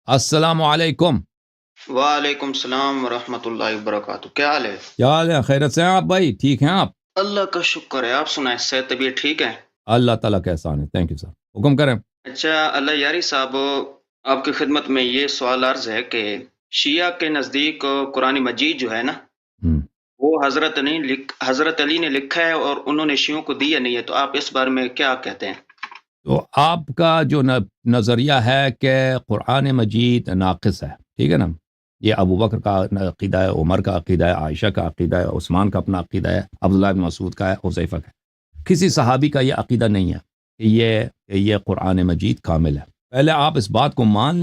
السلام علیکم. وعلیکم السلام ورحمۃ اللہ وبرکاتہ. کیا حال ہے؟ کیا حال ہے؟ خیرت سے ہیں آپ بھائی؟ ٹھیک ہیں آپ؟ اللہ کا شکر ہے. آپ سنائیں، صحت طبیعت ٹھیک ہے؟ اللہ تعالیٰ کا احسان ہے. Thank you sir. حکم کریں. اچھا اللہ یاری صاحب، آپ کی خدمت میں یہ سوال عرض ہے کہ شیعہ کے نزدیک قرآن مجید جو ہے نا، ہم، وہ حضرت علی نے لکھا ہے اور انہوں نے شیعوں کو دیا نہیں ہے، تو آپ اس بارے میں کیا کہتے ہیں؟ تو آپ کا جو نظریہ ہے کہ قرآن مجید ناقص ہے، ٹھیک ہے نا، یہ ابو بکر کا عقیدہ ہے، عمر کا عقیدہ ہے، عائشہ کا عقیدہ ہے، عثمان کا اپنا عقیدہ ہے، عبداللہ بن مسعود کا ہے، حذیفہ کا ہے. کسی صحابی کا یہ عقیدہ نہیں ہے کہ یہ قرآن مجید کامل ہے. پہلے آپ اس بات کو مان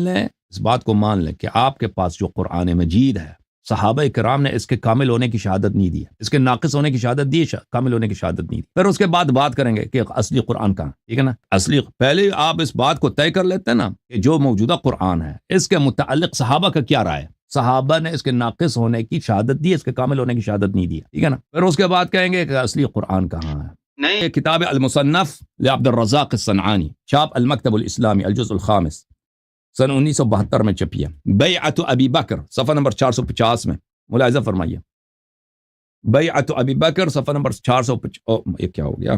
لیں کہ آپ کے پاس جو قرآن مجید ہے، صحابہ کرام نے اس کے کامل ہونے کی شہادت نہیں دی ہے، اس کے ناقص ہونے کی شہادت دی ہے، کامل ہونے کی شہادت نہیں دی. پھر اس کے بعد بات کریں گے کہ اصلی قرآن کہاں، ٹھیک ہے نا. پہلے آپ اس بات کو طے کر لیتے ہیں نا کہ جو موجودہ قرآن ہے اس کے متعلق صحابہ کا کیا رائے ہے. صحابہ نے اس کے ناقص ہونے کی شہادت دی، اس کے کامل ہونے کی شہادت نہیں دی، ٹھیک ہے نا. پھر اس کے بعد کہیں گے کہ اصلی قرآن کہاں ہے. نہیں، یہ کتاب المصنف لعبد الرزاق الصنعانی، چھاپ المکتب الاسلامی، الجزء الخامس، سن 1972 میں چھپی ہے. بیعت ابی بکر، صفحہ نمبر 450 میں ملاحظہ فرمائیے. بیعت ابی بکر، صفحہ نمبر 450. یہ کیا ہو گیا؟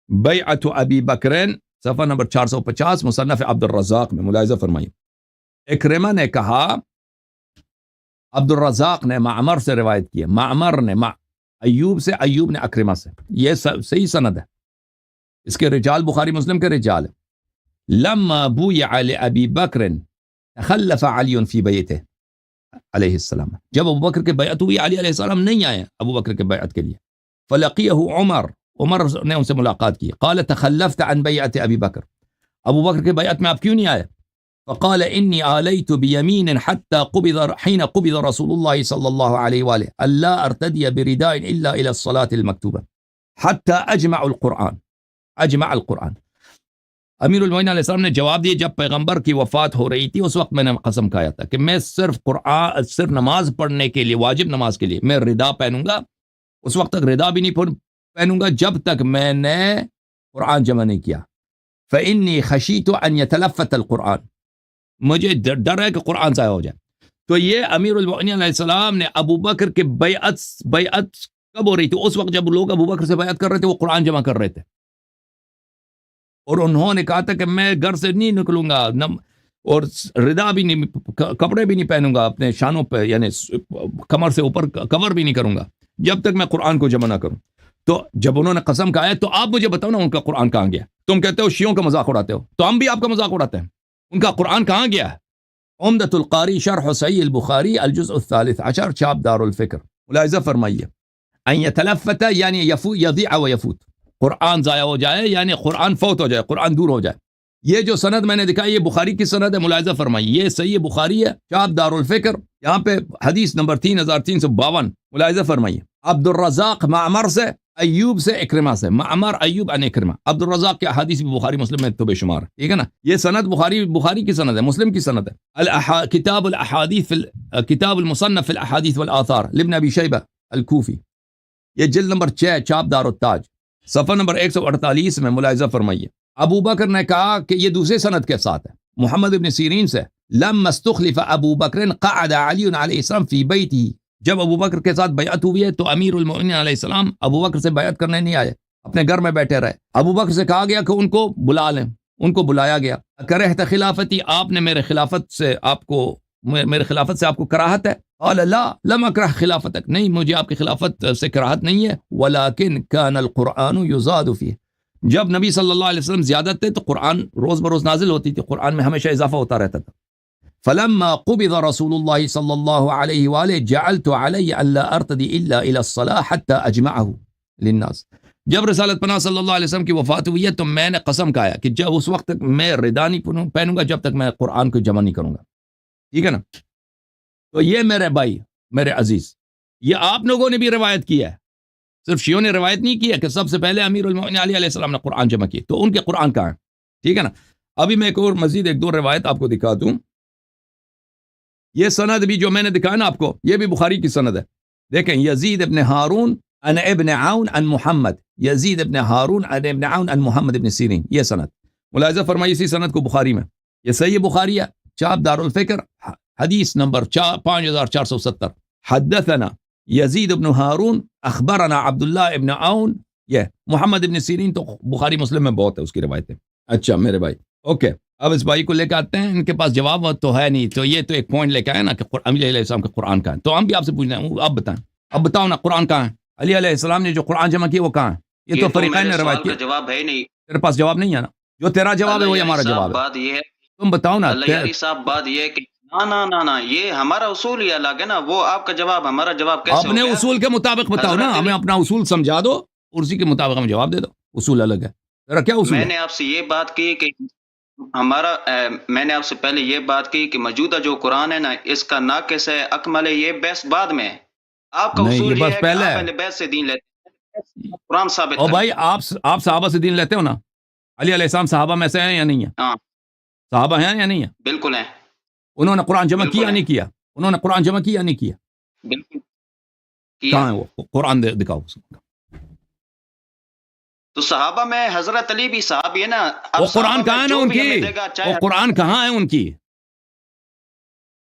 بیعت ابی بکرین، صفحہ نمبر 450، مصنف عبد الرزاق میں ملاحظہ فرمائیے. اکرمہ نے کہا، عبد الرزاق نے معمر سے روایت کی ہے، معمر نے ایوب سے، ایوب نے اکرمہ سے. یہ صحیح سند ہے، اس کے رجال بخاری مسلم کے رجال ہیں. لما بویع لأبی بکر تخلف علی فی بیتہ علیہ السلام، جب ابو بکر کے بیعت ہوئی، علی علیہ السلام نہیں آئے ابو بکر کے بیعت کے لیے. فلقیہ عمر نے ان سے ملاقات کی. قال تخلفت عن بیعت ابی بکر، ابو بکر کے بیعت میں آپ کیوں نہیں آئے؟ فقال انی آلیت بیمین حین قبض رسول اللہ صلی اللہ علیہ وآلہ الا ارتدی برداء الا الى الصلاة المکتوبہ حتی اجمع القرآن. امیر المومنین علیہ السلام نے جواب دیا، جب پیغمبر کی وفات ہو رہی تھی اس وقت میں نے قسم کھایا تھا کہ میں صرف نماز پڑھنے کے لیے، واجب نماز کے لیے میں ردا پہنوں گا. اس وقت تک ردا بھی نہیں پہنوں گا جب تک میں نے قرآن جمع نہیں کیا. فإنی خشیت ان یتلفت القرآن، مجھے ڈر ہے کہ قرآن ضائع ہو جائے. تو یہ امیر المومنین علیہ السلام نے ابو بکر کے بیعت کب ہو رہی تھی؟ اس وقت جب لوگ ابو بکر سے بیعت کر رہے تھے، وہ قرآن جمع کر رہے تھے، اور انہوں نے کہا تھا کہ میں گھر سے نہیں نکلوں گا اور ردا بھی نہیں، کپڑے بھی نہیں پہنوں گا اپنے شانوں پہ، یعنی کمر سے اوپر کور بھی نہیں کروں گا جب تک میں قرآن کو جمع نہ کروں. تو جب انہوں نے قسم کھایا تو آپ مجھے بتاؤ نا ان کا قرآن کہاں گیا؟ تم کہتے ہو شیعوں کا مذاق اڑاتے ہو، تو ہم بھی آپ کا مذاق اڑاتے ہیں. ان کا قرآن کہاں گیا ہے؟ عمدۃ القاری شرح صحیح البخاری، الجزء الثالث عشر، چھاپ دار الفکر. ملاحظہ فرمائیے، ان یتلفت یعنی یضیع و یفوت، قرآن ضائع ہو جائے یعنی قرآن فوت ہو جائے، قرآن دور ہو جائے. یہ جو سند میں نے دکھائی، یہ بخاری کی سند ہے. ملاحظہ فرمائیے، یہ صحیح بخاری ہے، چھاپ دار الفکر، یہاں پہ حدیث نمبر 3352. ملاحظہ فرمائیے، عبد الرزاق معمر سے، ایوب سے، اکرمہ سے. معمر، ایوب ان اکرمہ. عبد الرزاق کے حدیث بھی بخاری مسلم میں تو بے شمار، ٹھیک ہے نا. یہ سند بخاری کی سند ہے، مسلم کی سند ہے. کتاب الاحادیث، کتاب المصنف فی الاحادیث والآثار لابن ابی شیبہ الکوفی، یہ جلد نمبر 6، چھاپ دار التاج، صفحہ نمبر 148 میں. ملاحظہ فرمائیے، ابو بکر نے کہا کہ یہ دوسرے سند کے ساتھ ہے، محمد ابن سیرین سے. لما استخلف ابو بکر قعد علی علیہ السلام فی بیتہ، جب ابو بکر کے ساتھ بیعت ہوئی ہے تو امیر المومنین علیہ السلام ابو بکر سے بیعت کرنے نہیں آئے، اپنے گھر میں بیٹھے رہے. ابو بکر سے کہا گیا کہ ان کو بلا لیں، ان کو بلایا گیا. کرہت خلافتی، آپ نے میرے خلافت سے آپ کو کراہت ہے؟ قال لا لم اکرہ خلافتک، نہیں مجھے آپ کی خلافت سے کراہت نہیں ہے. ولکن کان القرآن یزاد فیہ، جب نبی صلی اللہ علیہ وسلم زیادت تھے تو قرآن روز بروز نازل ہوتی تھی، قرآن میں ہمیشہ اضافہ ہوتا رہتا تھا. فلما قبض رسول اللہ صلی اللہ علیہ وآلہ جعلت علی ان لا ارتدی الا الى الصلاة حتى اجمعه للناس، جب رسالت پناہ صلی اللہ علیہ وسلم کی وفات ہوئی ہے تو میں نے قسم کھایا کہ جب اس وقت تک میں ردا نہیں پہنوں گا جب تک میں قرآن کو جمع نہیں کروں گا، ٹھیک ہے نا. تو یہ میرے بھائی، میرے عزیز، یہ آپ لوگوں نے بھی روایت کی ہے، صرف شیعوں نے روایت نہیں کی ہے کہ سب سے پہلے امیر المومنین علی علیہ السلام نے قرآن جمع کی. تو ان کے قرآن کہاں ہے؟ ٹھیک ہے نا. ابھی میں مزید ایک دو روایت آپ کو دکھا دوں. یہ سند بھی جو میں نے دکھایا نا آپ کو، یہ بھی بخاری کی سند ہے. دیکھیں، یزید ابن ہارون ان ابن عون ان محمد، یزید ابن ہارون ان ابن عون ان محمد ابن سیرین، یہ سند. ملاحظہ فرمائیے اسی سند کو بخاری میں، یہ صحیح بخاری ہے، چاپ دار الفکر حدیث نمبر 5470 حدثنا یزید ابن ہارون اخبرنا عبداللہ ابن عون یہ محمد ابن سیرین تو بخاری مسلم میں بہت ہے اس کی روایتیں. اچھا میرے بھائی اوکے اب اس بھائی کو لے کے آتے ہیں, ان کے پاس جواب تو ہے نہیں, تو یہ تو ایک پوائنٹ لے کے آئے نا کہ علی علیہ السلام کا قرآن کہاں ہے, تو ہم بھی آپ سے پوچھ رہے ہیں آپ بتائیں, اب بتاؤ نا قرآن کہاں ہے, علی علیہ السلام نے جو قرآن جمع کیا وہ کہاں ہے؟ یہ تو فریقین نے روایت کیا, جواب ہے نہیں, تیرے پاس جواب نہیں ہے نا, جو تیرا جواب ہے وہی ہمارا جواب ہے. بات یہ ہے تم بتاؤ نا اللہ یاری صاحب, بات یہ ہے کہ نہ یہ ہمارا اصول ہی الگ ہے نا, وہ آپ کا جواب ہمارا جواب کیسے اپنے اصول کے مطابق بتاؤ نا, ہمیں اپنا اصول سمجھا دو اور اسی کے مطابق ہمیں جواب دے دو. اصول الگ ہے تیرا, کیا اصول میں ہے؟ نے آپ سے یہ بات کی کہ میں نے آپ سے پہلے یہ بات کی کہ موجودہ جو قرآن ہے نا اس کا ناقص ہے, اکمل ہے, یہ بحث بعد میں ہے. آپ کا نہیں, اصول یہ یہ بس ہے کہ پہلے آپ ہے. پہلے بیعت سے دین لیتے ہیں, قرآن ثابت اور کریں. بھائی آپ صحابہ سے دین لیتے ہو نا, علی علیہ السلام صحابہ میں سے ہیں یا نہیں ہیں؟ ہاں صحابہ ہیں یا نہیں ہیں؟ بالکل ہیں. انہوں نے قرآن جمع بالکل کیا ہے. نہیں کیا؟ انہوں نے قرآن جمع کیا نہیں کیا؟ بالکل کہاں کیا. ہے وہ قرآن دکھاؤ. تو صحابہ میں حضرت علی بھی صحابی ہے نا. اب وہ صحابہ قرآن میں کہاں ہے نا جو ان بھی کی, ہمیں دے گا, چاہے وہ قرآن کہاں ہے ان کی؟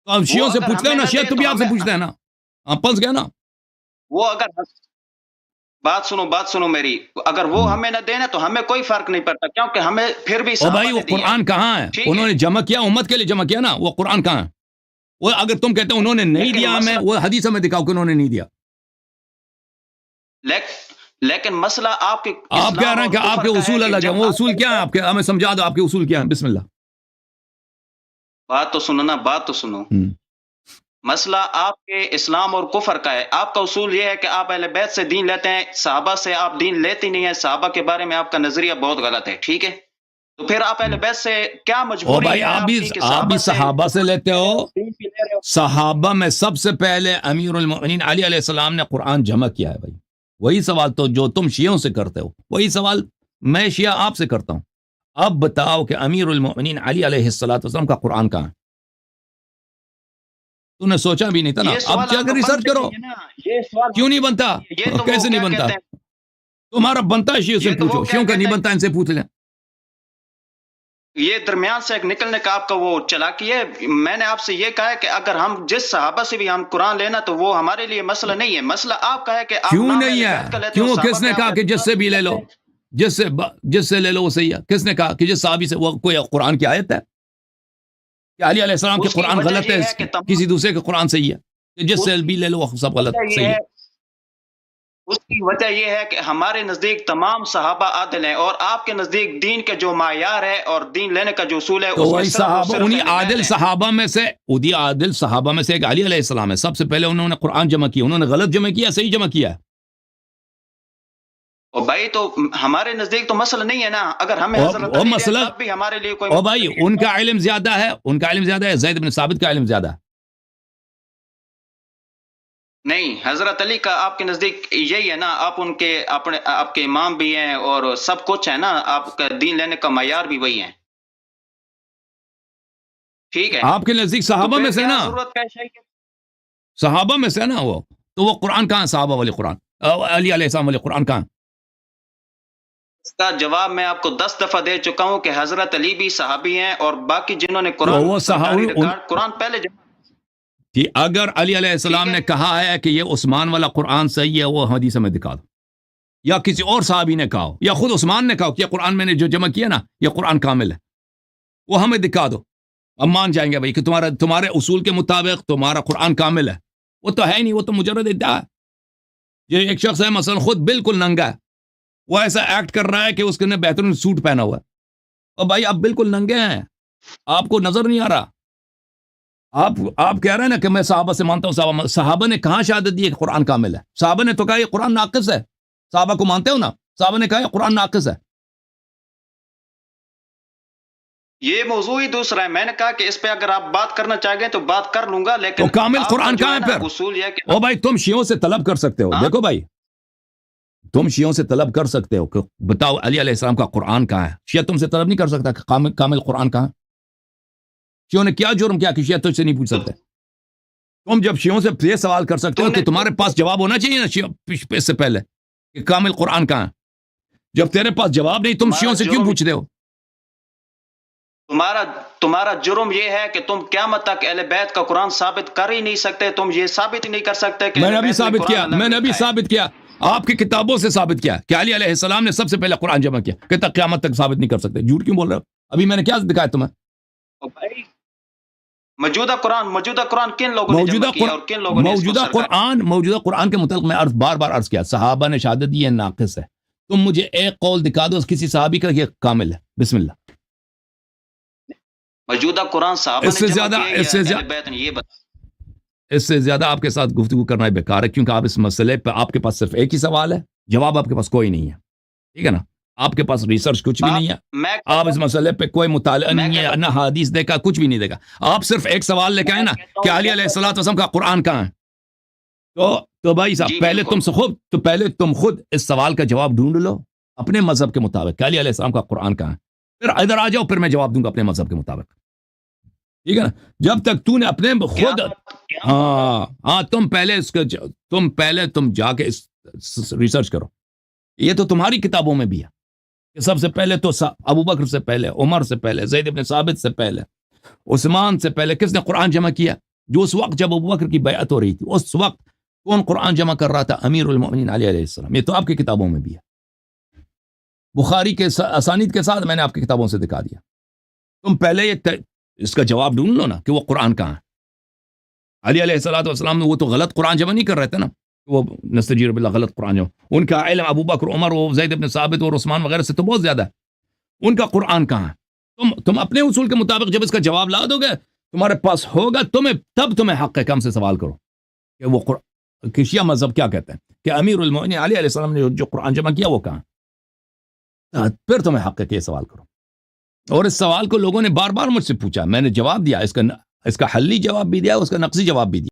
تو اب شیعوں سے اگر پوچھتے ہو ہمیں نا, نہ شیعہ دے تو بھی تو آپ سے ہمیں- پوچھتے ہیں نا, آپ پنس گئے نا. وہ اگر بات سنو میری, اگر وہ ہمیں نہ دینا تو ہمیں کوئی فرق نہیں پڑتا, کیونکہ ہمیں پھر بھی او صحابہ بھائی وہ نے دیا. قرآن کہاں ہے؟ ٹھیک ہے. انہوں نے جمع کیا, امت کے لیے جمع کیا نا, وہ قرآن کہاں ہے؟ وہ اگر تم کہتے ہو انہوں نے نہیں لیکن دیا ہمیں, مسئلہ- وہ حدیث میں دکھاؤ کہ انہوں نے نہیں دیا. لیکن مسئلہ آپ کے آپ کہہ رہے ہیں کہ آپ کے اصول الگ ہیں, وہ اصول کیا ہے آپ کے, ہمیں سمجھا دو آپ کے اصول کیا ہیں. بسم اللہ. بات تو سنو. مسئلہ آپ کے اسلام اور کفر کا ہے. آپ کا اصول یہ ہے کہ آپ اہل بیت سے دین لیتے ہیں, صحابہ سے آپ دین لیتے نہیں ہیں, صحابہ کے بارے میں آپ کا نظریہ بہت غلط ہے. ٹھیک ہے, تو پھر آپ اہل بیت سے کیا او مجبوری بھائی ہے آپ کی کہ بھی صحابہ سے لیتے ہو. دین بھی لے رہے ہو؟ صحابہ میں سب سے پہلے امیر المؤمنین علی علیہ السلام نے قرآن جمع کیا ہے. بھائی وہی سوال تو جو تم شیعوں سے کرتے ہو, وہی سوال میں شیعہ آپ سے کرتا ہوں. اب بتاؤ کہ امیر المؤمنین علی علیہ السلام کا قرآن کہاں ہے؟ تو نے سوچا بھی نہیں تھا نا. یہ اب سوال کیا آپ کا ریسرچ بنتا کرو, ہی ہے نا. یہ سوال کیوں نہیں بنتا, یہ تو کیسے وہ نہیں کیا بنتا؟ کہتے ہیں؟ تمہارا بنتا ہے شیعوں سے یہ تو وہ پوچھو, کیا شیعوں کا نہیں کہتے ہیں؟ بنتا, ان سے پوچھ لیں. یہ درمیان سے ایک نکلنے کا آپ کا وہ چلاکی ہے. میں نے آپ سے یہ کہا ہے کہ اگر ہم جس صحابہ سے بھی ہم قرآن لینا تو وہ ہمارے لیے مسئلہ نہیں ہے. مسئلہ آپ کا ہے کہ آپ کیوں نام نہیں اہل ہے؟ بیت کا لیتے ہو, کیوں, صحابہ کس نے پہ کہا آپ کہ جس سے بھی لے لو, جس سے لے لو وہ صحیح ہے؟ کس نے کہا کہ جس صحابی سے, وہ کوئی قرآن کی آیت ہے کہ علی علیہ السلام کے اس کی قرآن وجہ غلط یہ ہے, ہے کہ تمام- کسی دوسرے کے قرآن صحیح ہے, کہ جس سے بھی لے لو وہ سب غلط صحیح ہے؟ اس کی وجہ یہ ہے کہ ہمارے نزدیک تمام صحابہ عادل ہیں, اور آپ کے نزدیک دین کے جو معیار ہے اور دین لینے کا جو اصول ہے تو اس میں وہی صرف اور صحابہ, صرف انہی اہل بیت عادل ہیں. صحابہ میں سے, ادھی عادل صحابہ میں سے ایک علی علیہ السلام ہے. سب سے پہلے انہوں نے قرآن جمع کیا, انہوں نے غلط جمع کیا, صحیح جمع کیا ہے؟ اور بھائی تو ہمارے نزدیک تو مسئلہ نہیں ہے نا. اگر ہمیں حضرت علی مسئلہ, تب بھی ہمارے لیے کوئی او بھائی ان کا علم زیادہ ہے, ان کا علم زیادہ ہے, زید بن ثابت کا علم زیادہ ہے. نہیں, حضرت علی کا آپ کے نزدیک یہی ہے نا. آپ ان کے آپ کے امام بھی ہیں اور سب کچھ ہے نا. آپ کا دین لینے کا معیار بھی وہی ہے. ٹھیک ہے, آپ کے نزدیک صحابہ میں سے نا, ضرورت کا ہے کہ صحابہ میں سے نا وہ, تو وہ قرآن کہاں, صحابہ والے قرآن, علی علیہ السلام والے قرآن کہاں؟ اس کا جواب میں آپ کو 10 دفعہ دے چکا ہوں کہ حضرت علی بھی صحابی ہیں, اور باقی جنہوں نے تو وہ قرآن پہلے کہ اگر علی علیہ السلام نے کہا ہے کہ یہ عثمان والا قرآن صحیح ہے, وہ حدیث میں دکھا دو, یا کسی اور صحابی نے کہا ہو, یا خود عثمان نے کہا ہو کہ یہ قرآن میں نے جو جمع کیا نا یہ قرآن کامل ہے, وہ ہمیں دکھا دو. ہم مان جائیں گے بھائی کہ تمہارے اصول کے مطابق تمہارا قرآن کامل ہے. وہ تو ہے ہی نہیں, وہ تو مجرد ادعا ہے. یہ ایک شخص ہے مثلا خود بالکل ننگا ہے, وہ ایسا ایکٹ کر رہا ہے کہ اس نے بہترین سوٹ پہنا ہوا ہے, اور بھائی آپ بالکل ننگے ہیں, آپ کو نظر نہیں آ رہا. آپ کہہ رہے ہیں نا کہ میں صحابہ سے مانتا ہوں. صحابہ نے کہاں شہادت دی ہے کہ قرآن کامل ہے؟ صحابہ نے تو کہا یہ قرآن ناقص ہے. صحابہ کو مانتے ہو نا, صحابہ نے کہا یہ قرآن ناقص ہے. یہ موضوع ہی دوسرا ہے. میں نے کہا کہ اس پہ اگر آپ بات کرنا چاہیں تو بات کر لوں گا, لیکن تو کامل قرآن کہاں ہے پھر؟ اصول یہ کہ او بھائی تم شیعوں سے طلب کر سکتے ہو, دیکھو بھائی تم شیعوں سے طلب کر سکتے ہو کہ بتاؤ علی علیہ السلام کا قرآن کہاں ہے. شیعہ تم سے طلب نہیں کر سکتا کہ کامل قرآن کہاں ہے. شیعوں نے کیا جرم کیا کہ شیعہ تجھ سے نہیں پوچھ سکتے؟ تم جب شیعوں سے یہ سوال کر سکتے ہو کہ تمہارے پاس جواب ہونا چاہیے نا اس سے پہلے کہ کامل قرآن کہاں ہے, جب تیرے پاس جواب نہیں تم شیعوں سے کیوں پوچھتے ہو؟ تمہارا جرم یہ ہے کہ تم قیامت تک اہل بیت کا قرآن ثابت کر ہی نہیں سکتے. تم یہ ثابت ہی نہیں کر سکتے کہ میں نے ابھی اہل بیت ثابت کیا، قرآن میں نے ابھی ثابت کیا، آپ کی کتابوں سے ثابت کیا کہ علی علیہ السلام نے سب سے پہلے قرآن جمع کیا، کہ تک قیامت تک ثابت نہیں کر سکتے. جھوٹ کیوں بول رہے ہو؟ ابھی میں نے کیا دکھایا تمہیں؟ بھائی موجودہ قرآن کن لوگوں نے جمع کیا اور کن لوگوں نے اس کو سرکار؟ موجودہ قرآن کے متعلق میں بار بار عرض کیا، صحابہ نے شہادت دی ہے ناقص ہے. تم مجھے ایک قول دکھا دو کسی صحابی کا یہ کامل ہے. بسم اللہ. موجودہ قرآن صحابہ اس سے نے جمع زیادہ- کیا اس سے یا زیادہ- اہل بیت نے؟ یہ بتا. اس سے زیادہ آپ کے ساتھ گفتگو کرنا بیکار ہے، کیونکہ آپ اس مسئلے پہ آپ کے پاس صرف ایک ہی سوال ہے، جواب آپ کے پاس کوئی نہیں ہے. ٹھیک ہے نا؟ آپ کے پاس ریسرچ کچھ بھی نہیں ہے، میں آپ اس مسئلے پہ کوئی مطالعہ نہیں ہے، نہ حدیث دیکھا، کچھ بھی نہیں دیکھا. آپ صرف ایک سوال لے کے آئے نا کہ علی علیہ السلام کا قرآن کہاں ہے. تو بھائی صاحب جی پہلے بالکل. پہلے تم خود اس سوال کا جواب ڈھونڈ لو اپنے مذہب کے مطابق کہ علی علیہ السلام کا قرآن کہاں ہے. پھر ادھر آ جاؤ، پھر میں جواب دوں گا اپنے مذہب کے مطابق. ٹھیک ہے نا؟ جب تک تو نے اپنے خود ہاں تم پہلے جا کے ریسرچ کرو. یہ تو تمہاری کتابوں میں بھی ہے کہ سب سے پہلے تو ابو بکر سے پہلے، عمر سے پہلے، زید بن ثابت سے پہلے، عثمان سے پہلے کس نے قرآن جمع کیا؟ جو اس وقت جب ابو بکر کی بیعت ہو رہی تھی، اس وقت کون قرآن جمع کر رہا تھا؟ امیر المؤمنین علی علیہ السلام. یہ تو آپ کی کتابوں میں بھی ہے، بخاری کے اسانید کے ساتھ میں نے آپ کی کتابوں سے دکھا دیا. تم پہلے اس کا جواب ڈھونڈ لو نا کہ وہ قرآن کہاں ہے. علی علیہ السلام نے وہ تو غلط قرآن جمع نہیں کر رہے تھے نا، وہ نستجیر باللہ غلط قرآن جمع. ان کا علم ابو بکر، عمر، وہ زید بن ثابت اور عثمان وغیرہ سے تو بہت زیادہ ہے. ان کا قرآن کہاں ہے؟ تم اپنے اصول کے مطابق جب اس کا جواب لا دو گے، تمہارے پاس ہوگا، تب تمہیں حق ہے کہ ہم سے سوال کرو کہ وہ کہ شیعہ مذہب کیا کہتے ہیں کہ امیر المؤمنین علی علیہ السلام نے جو قرآن جمع کیا وہ کہاں. پھر تمہیں حق ہے کہ یہ سوال کرو. اور اس سوال کو لوگوں نے بار بار مجھ سے پوچھا، میں نے جواب دیا، اس کا حلی جواب بھی دیا، اس کا نقصی جواب بھی دیا.